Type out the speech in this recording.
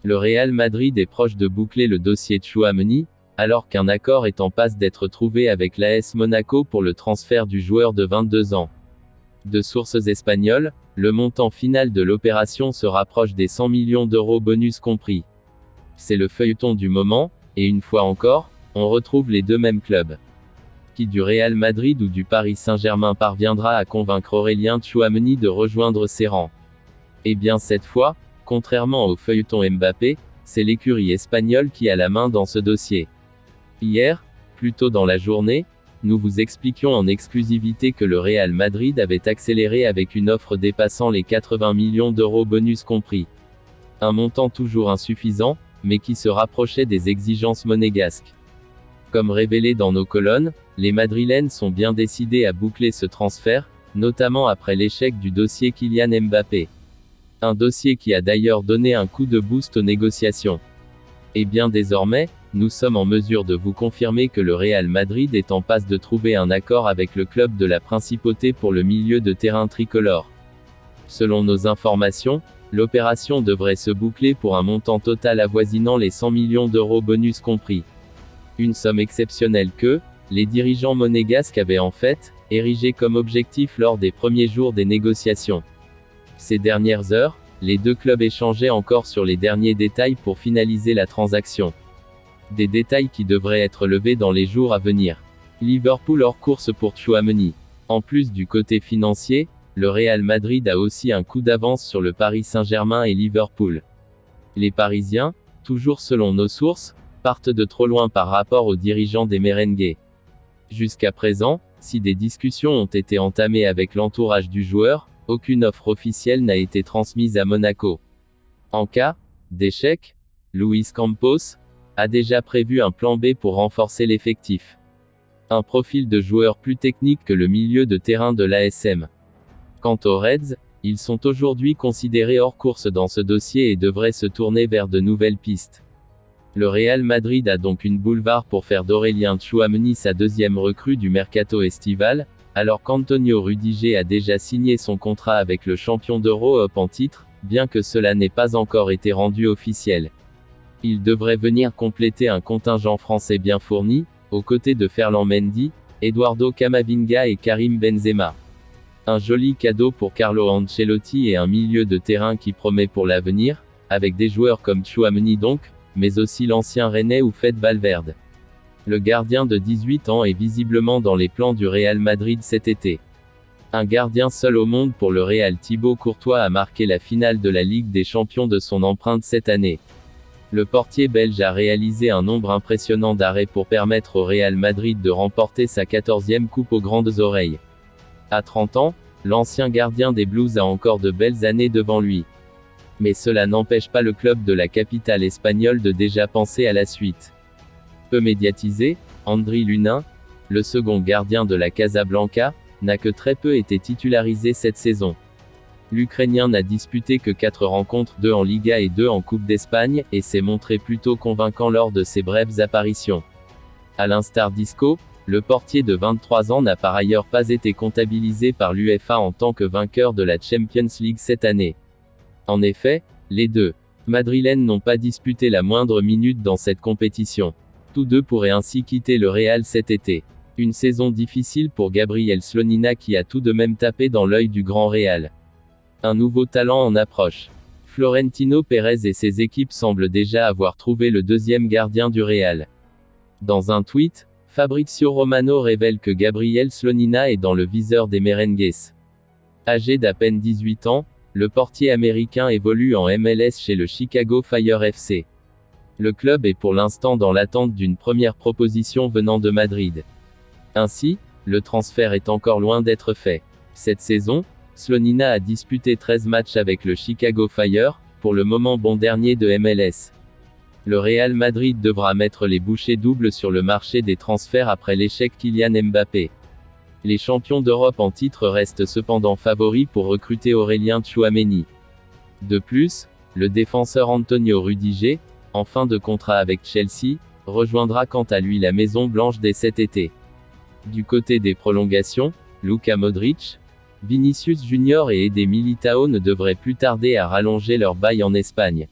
Le Real Madrid est proche de boucler le dossier Tchouaméni, alors qu'un accord est en passe d'être trouvé avec l'AS Monaco pour le transfert du joueur de 22 ans. De sources espagnoles, le montant final de l'opération se rapproche des 100 millions d'euros bonus compris. C'est le feuilleton du moment, et une fois encore, on retrouve les deux mêmes clubs. Qui du Real Madrid ou du Paris Saint-Germain parviendra à convaincre Aurélien Tchouaméni de rejoindre ses rangs? Eh bien cette fois, contrairement au feuilleton Mbappé, c'est l'écurie espagnole qui a la main dans ce dossier. Hier, plus tôt dans la journée, nous vous expliquions en exclusivité que le Real Madrid avait accéléré avec une offre dépassant les 80 millions d'euros bonus compris. Un montant toujours insuffisant, mais qui se rapprochait des exigences monégasques. Comme révélé dans nos colonnes, les Madrilènes sont bien décidés à boucler ce transfert, notamment après l'échec du dossier Kylian Mbappé. Un dossier qui a d'ailleurs donné un coup de boost aux négociations. Et bien désormais, nous sommes en mesure de vous confirmer que le Real Madrid est en passe de trouver un accord avec le club de la Principauté pour le milieu de terrain tricolore. Selon nos informations, l'opération devrait se boucler pour un montant total avoisinant les 100 millions d'euros bonus compris. Une somme exceptionnelle que, les dirigeants monégasques avaient en fait, érigée comme objectif lors des premiers jours des négociations. Ces dernières heures, les deux clubs échangeaient encore sur les derniers détails pour finaliser la transaction. Des détails qui devraient être levés dans les jours à venir. Liverpool hors course pour Tchouaméni. En plus du côté financier, le Real Madrid a aussi un coup d'avance sur le Paris Saint-Germain et Liverpool. Les Parisiens, toujours selon nos sources, partent de trop loin par rapport aux dirigeants des merengues. Jusqu'à présent, si des discussions ont été entamées avec l'entourage du joueur, aucune offre officielle n'a été transmise à Monaco. En cas d'échec, Luis Campos a déjà prévu un plan B pour renforcer l'effectif. Un profil de joueur plus technique que le milieu de terrain de l'ASM. Quant aux Reds, ils sont aujourd'hui considérés hors course dans ce dossier et devraient se tourner vers de nouvelles pistes. Le Real Madrid a donc une boulevard pour faire d'Aurélien Tchouaméni sa deuxième recrue du mercato estival, alors qu'Antonio Rudiger a déjà signé son contrat avec le champion d'Europe en titre, bien que cela n'ait pas encore été rendu officiel. Il devrait venir compléter un contingent français bien fourni, aux côtés de Ferland Mendy, Eduardo Camavinga et Karim Benzema. Un joli cadeau pour Carlo Ancelotti et un milieu de terrain qui promet pour l'avenir, avec des joueurs comme Tchouaméni donc, mais aussi l'ancien Rennais ou Fede Valverde. Le gardien de 18 ans est visiblement dans les plans du Real Madrid cet été. Un gardien seul au monde pour le Real. Thibaut Courtois a marqué la finale de la Ligue des Champions de son empreinte cette année. Le portier belge a réalisé un nombre impressionnant d'arrêts pour permettre au Real Madrid de remporter sa 14e coupe aux grandes oreilles. À 30 ans, l'ancien gardien des Blues a encore de belles années devant lui. Mais cela n'empêche pas le club de la capitale espagnole de déjà penser à la suite. Peu médiatisé, Andriy Lunin, le second gardien de la Casablanca, n'a que très peu été titularisé cette saison. L'Ukrainien n'a disputé que 4 rencontres, 2 en Liga et 2 en Coupe d'Espagne, et s'est montré plutôt convaincant lors de ses brèves apparitions. À l'instar d'Isco, le portier de 23 ans n'a par ailleurs pas été comptabilisé par l'UEFA en tant que vainqueur de la Champions League cette année. En effet, les deux Madrilènes n'ont pas disputé la moindre minute dans cette compétition. Tous deux pourraient ainsi quitter le Real cet été. Une saison difficile pour Gabriel Slonina qui a tout de même tapé dans l'œil du Grand Real. Un nouveau talent en approche. Florentino Pérez et ses équipes semblent déjà avoir trouvé le deuxième gardien du Real. Dans un tweet, Fabrizio Romano révèle que Gabriel Slonina est dans le viseur des merengues. Âgé d'à peine 18 ans, le portier américain évolue en MLS chez le Chicago Fire FC. Le club est pour l'instant dans l'attente d'une première proposition venant de Madrid. Ainsi, le transfert est encore loin d'être fait. Cette saison, Slonina a disputé 13 matchs avec le Chicago Fire, pour le moment bon dernier de MLS. Le Real Madrid devra mettre les bouchées doubles sur le marché des transferts après l'échec Kylian Mbappé. Les champions d'Europe en titre restent cependant favoris pour recruter Aurélien Tchouaméni. De plus, le défenseur Antonio Rudiger, en fin de contrat avec Chelsea, rejoindra quant à lui la Maison Blanche dès cet été. Du côté des prolongations, Luka Modric, Vinicius Junior et Eder Militao ne devraient plus tarder à rallonger leur bail en Espagne.